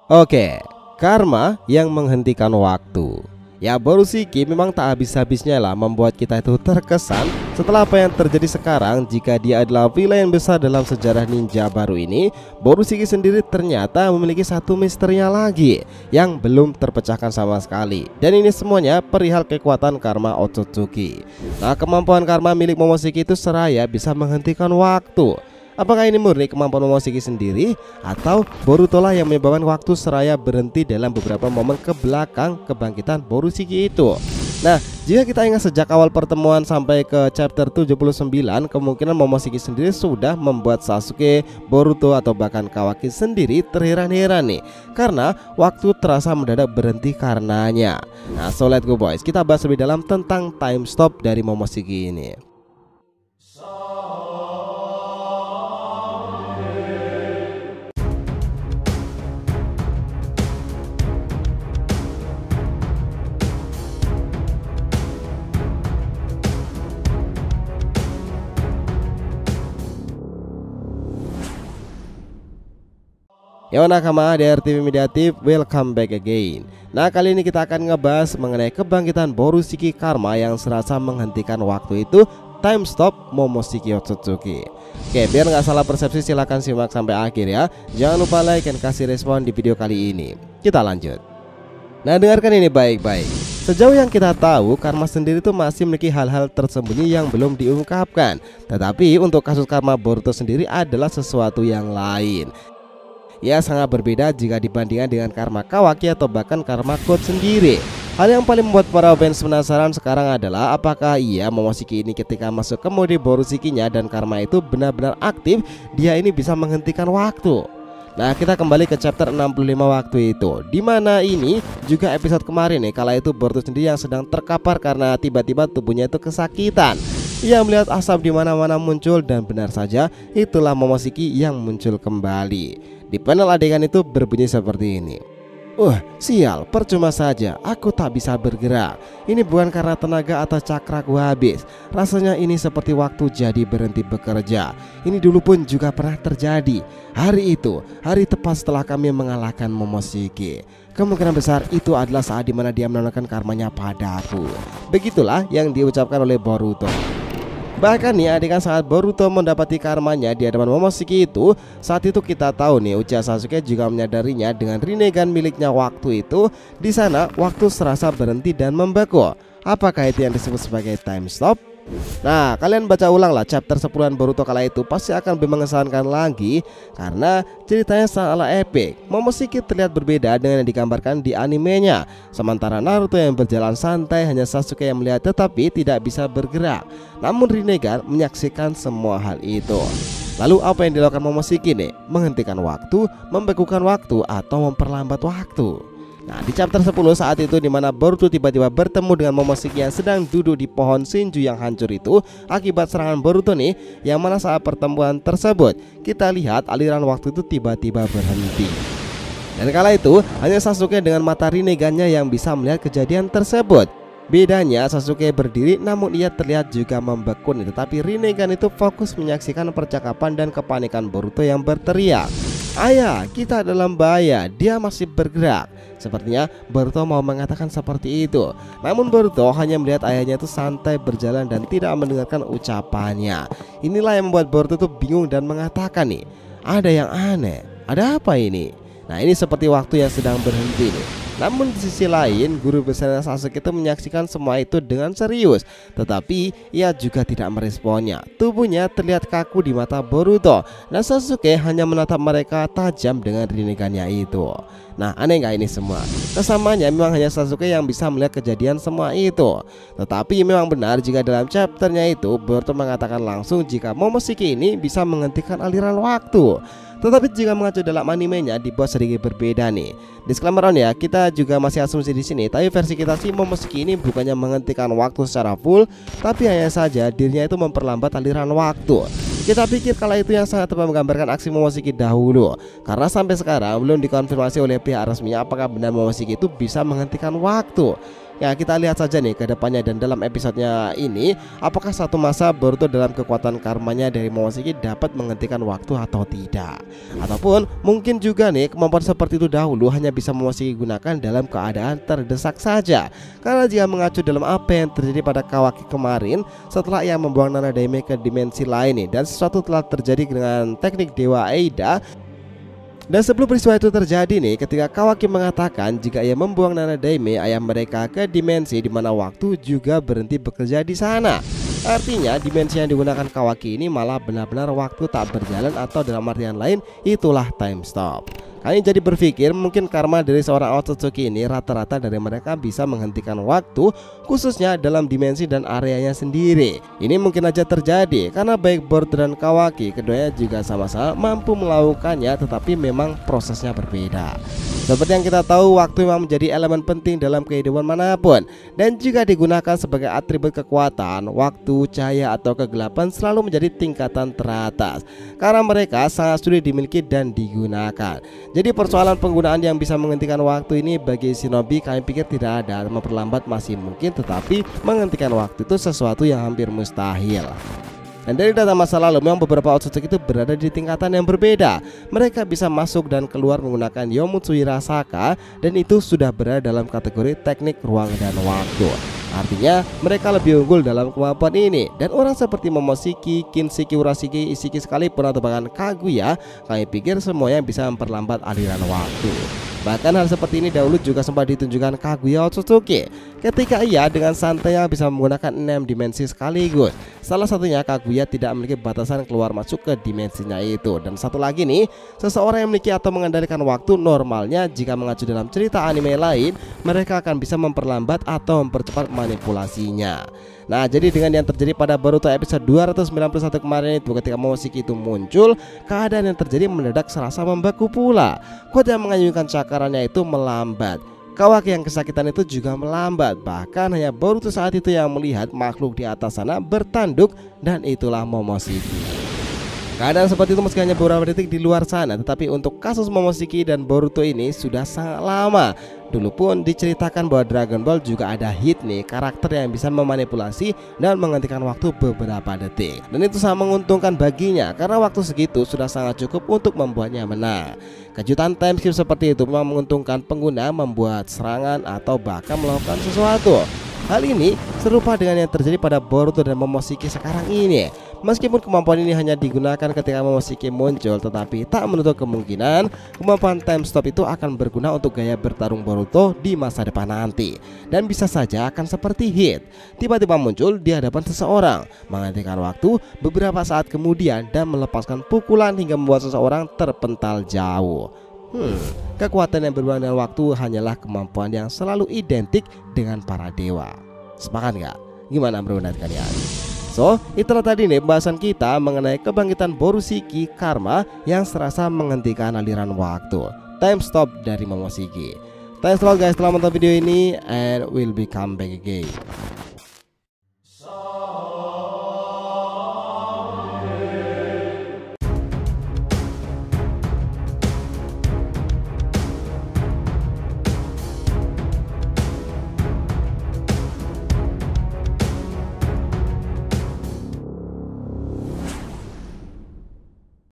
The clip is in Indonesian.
Oke, karma yang menghentikan waktu. Ya, Borushiki memang tak habis-habisnya lah membuat kita itu terkesan setelah apa yang terjadi sekarang. Jika dia adalah villain besar dalam sejarah ninja baru ini, Borushiki sendiri ternyata memiliki satu misterinya lagi yang belum terpecahkan sama sekali. Dan ini semuanya perihal kekuatan karma Otsutsuki. Nah, kemampuan karma milik Momoshiki itu seraya bisa menghentikan waktu. Apakah ini murni kemampuan Momoshiki sendiri, atau Boruto lah yang menyebabkan waktu seraya berhenti dalam beberapa momen ke belakang kebangkitan Borushiki itu? Nah, jika kita ingat sejak awal pertemuan sampai ke chapter 79, kemungkinan Momoshiki sendiri sudah membuat Sasuke, Boruto, atau bahkan Kawaki sendiri terheran-heran nih, karena waktu terasa mendadak berhenti karenanya. Nah, so let's go boys, kita bahas lebih dalam tentang time stop dari Momoshiki ini. Yo nakama dari TV Mediatif, welcome back again. Nah, kali ini kita akan ngebahas mengenai kebangkitan Borushiki Karma yang serasa menghentikan waktu itu, time stop Momoshiki Otsutsuki. Oke, biar nggak salah persepsi silahkan simak sampai akhir ya. Jangan lupa like dan kasih respon di video kali ini. Kita lanjut. Nah, dengarkan ini baik-baik. Sejauh yang kita tahu, Karma sendiri tuh masih memiliki hal-hal tersembunyi yang belum diungkapkan. Tetapi untuk kasus Karma Boruto sendiri adalah sesuatu yang lain. Ya, sangat berbeda jika dibandingkan dengan karma Kawaki atau bahkan karma Code sendiri. Hal yang paling membuat para fans penasaran sekarang adalah apakah Momoshiki ini ketika masuk ke mode Borushikinya dan karma itu benar-benar aktif, dia ini bisa menghentikan waktu. Nah, kita kembali ke chapter 65 waktu itu, dimana ini juga episode kemarin nih, kala itu Boruto sendiri yang sedang terkapar karena tiba-tiba tubuhnya itu kesakitan. Ia melihat asap di mana-mana muncul dan benar saja itulah Momoshiki yang muncul kembali. Di panel adegan itu berbunyi seperti ini. Sial, percuma saja, aku tak bisa bergerak. Ini bukan karena tenaga atau cakraku habis. Rasanya ini seperti waktu jadi berhenti bekerja. Ini dulu pun juga pernah terjadi. Hari itu, hari tepat setelah kami mengalahkan Momoshiki. Kemungkinan besar itu adalah saat dimana dia menanamkan karmanya padaku. Begitulah yang diucapkan oleh Boruto. Bahkan nih, adegan saat Boruto mendapati karmanya di hadapan Momoshiki itu, saat itu kita tahu nih Uchiha Sasuke juga menyadarinya dengan Rinnegan miliknya waktu itu. Di sana waktu serasa berhenti dan membeku. Apakah itu yang disebut sebagai time stop? Nah, kalian baca ulang lah chapter 10-an Boruto kala itu, pasti akan lebih mengesankan lagi karena ceritanya sangatlah epic. Momoshiki terlihat berbeda dengan yang digambarkan di animenya. Sementara Naruto yang berjalan santai, hanya Sasuke yang melihat tetapi tidak bisa bergerak. Namun Rinnegan menyaksikan semua hal itu. Lalu apa yang dilakukan Momoshiki nih? Menghentikan waktu, membekukan waktu, atau memperlambat waktu? Nah, di chapter 10 saat itu dimana Boruto tiba-tiba bertemu dengan Momoshiki yang sedang duduk di pohon Shinju yang hancur itu akibat serangan Boruto nih, yang mana saat pertemuan tersebut kita lihat aliran waktu itu tiba-tiba berhenti. Dan kala itu hanya Sasuke dengan mata Rinnegannya yang bisa melihat kejadian tersebut. Bedanya Sasuke berdiri namun ia terlihat juga membeku nih, tetapi Rinnegan itu fokus menyaksikan percakapan dan kepanikan Boruto yang berteriak, "Ayah, kita dalam bahaya." Dia masih bergerak. Sepertinya Boruto mau mengatakan seperti itu. Namun Boruto hanya melihat ayahnya itu santai berjalan dan tidak mendengarkan ucapannya. Inilah yang membuat Boruto itu bingung dan mengatakan nih, ada yang aneh. Ada apa ini? Nah, ini seperti waktu yang sedang berhenti nih. Namun di sisi lain, guru besar Sasuke itu menyaksikan semua itu dengan serius, tetapi ia juga tidak meresponnya. Tubuhnya terlihat kaku di mata Boruto, dan Sasuke hanya menatap mereka tajam dengan Rinnegannya itu. Nah, aneh nggak ini semua? Kesamanya memang hanya Sasuke yang bisa melihat kejadian semua itu. Tetapi memang benar jika dalam chapternya itu Boruto mengatakan langsung jika Momoshiki ini bisa menghentikan aliran waktu. Tetapi jika mengacu dalam animenya dibuat sedikit berbeda nih. Disclaimer on ya, kita juga masih asumsi di sini. Tapi versi kita sih Momoshiki ini bukannya menghentikan waktu secara full, tapi hanya saja dirinya itu memperlambat aliran waktu. Kita pikir kala itu yang sangat tepat menggambarkan aksi Momoshiki dahulu, karena sampai sekarang belum dikonfirmasi oleh pihak resmi apakah benar Momoshiki itu bisa menghentikan waktu. Ya, kita lihat saja nih ke depannya dan dalam episodenya ini, apakah satu masa Boruto dalam kekuatan karmanya dari Momoshiki dapat menghentikan waktu atau tidak. Ataupun mungkin juga nih kemampuan seperti itu dahulu hanya bisa Momoshiki gunakan dalam keadaan terdesak saja. Karena jika mengacu dalam apa yang terjadi pada Kawaki kemarin, setelah ia membuang Nana Daime ke dimensi lain nih, dan sesuatu telah terjadi dengan teknik Dewa Eida. Dan sebelum peristiwa itu terjadi nih, ketika Kawaki mengatakan jika ia membuang Nana Daime ayah mereka ke dimensi di mana waktu juga berhenti bekerja di sana. Artinya dimensi yang digunakan Kawaki ini malah benar-benar waktu tak berjalan, atau dalam artian lain itulah time stop. Kalian jadi berpikir mungkin karma dari seorang Otsutsuki ini rata-rata dari mereka bisa menghentikan waktu, khususnya dalam dimensi dan areanya sendiri. Ini mungkin aja terjadi karena baik Boruto dan Kawaki keduanya juga sama-sama mampu melakukannya, tetapi memang prosesnya berbeda. Seperti yang kita tahu, waktu memang menjadi elemen penting dalam kehidupan manapun, dan jika digunakan sebagai atribut kekuatan, waktu, cahaya, atau kegelapan selalu menjadi tingkatan teratas karena mereka sangat sulit dimiliki dan digunakan. Jadi persoalan penggunaan yang bisa menghentikan waktu ini bagi shinobi kami pikir tidak ada. Memperlambat masih mungkin, tetapi menghentikan waktu itu sesuatu yang hampir mustahil. Dan dari data masa lalu, memang beberapa Otsutsuki itu berada di tingkatan yang berbeda. Mereka bisa masuk dan keluar menggunakan Yomutsui Rasaka, dan itu sudah berada dalam kategori teknik ruang dan waktu. Artinya mereka lebih unggul dalam kemampuan ini. Dan orang seperti Momoshiki, Kinshiki, Urashiki, Ishiki sekalipun atau bahkan Kaguya, kami pikir semuanya bisa memperlambat aliran waktu. Bahkan hal seperti ini dahulu juga sempat ditunjukkan Kaguya Otsutsuki ketika ia dengan santainya bisa menggunakan 6 dimensi sekaligus. Salah satunya Kaguya tidak memiliki batasan keluar masuk ke dimensinya itu. Dan satu lagi nih, seseorang yang memiliki atau mengendalikan waktu normalnya jika mengacu dalam cerita anime lain, mereka akan bisa memperlambat atau mempercepat manipulasinya. Nah, jadi dengan yang terjadi pada Boruto episode 291 kemarin itu, ketika Momoshiki itu muncul, keadaan yang terjadi mendadak serasa membeku pula. Kode yang mengayunkan cakarannya itu melambat. Kawaki yang kesakitan itu juga melambat. Bahkan hanya Boruto saat itu yang melihat makhluk di atas sana bertanduk, dan itulah Momoshiki. Keadaan seperti itu meski hanya beberapa detik di luar sana, tetapi untuk kasus Momoshiki dan Boruto ini sudah sangat lama. Dulu pun diceritakan bahwa Dragon Ball juga ada hit nih, karakter yang bisa memanipulasi dan menghentikan waktu beberapa detik. Dan itu sangat menguntungkan baginya karena waktu segitu sudah sangat cukup untuk membuatnya menang. Kejutan time skip seperti itu memang menguntungkan pengguna membuat serangan atau bahkan melakukan sesuatu. Hal ini serupa dengan yang terjadi pada Boruto dan Momoshiki sekarang ini. Meskipun kemampuan ini hanya digunakan ketika Momoshiki muncul, tetapi tak menutup kemungkinan kemampuan time stop itu akan berguna untuk gaya bertarung Boruto di masa depan nanti. Dan bisa saja akan seperti hit, tiba-tiba muncul di hadapan seseorang, menghentikan waktu beberapa saat kemudian dan melepaskan pukulan hingga membuat seseorang terpental jauh. Kekuatan yang berhubungan dengan waktu hanyalah kemampuan yang selalu identik dengan para dewa. Sepakat nggak? Gimana menurut kalian? So, itulah tadi nih pembahasan kita mengenai kebangkitan Borushiki Karma yang serasa menghentikan aliran waktu. Time stop dari Momoshiki. Thanks a lot guys telah menonton video ini, and we'll be come back again.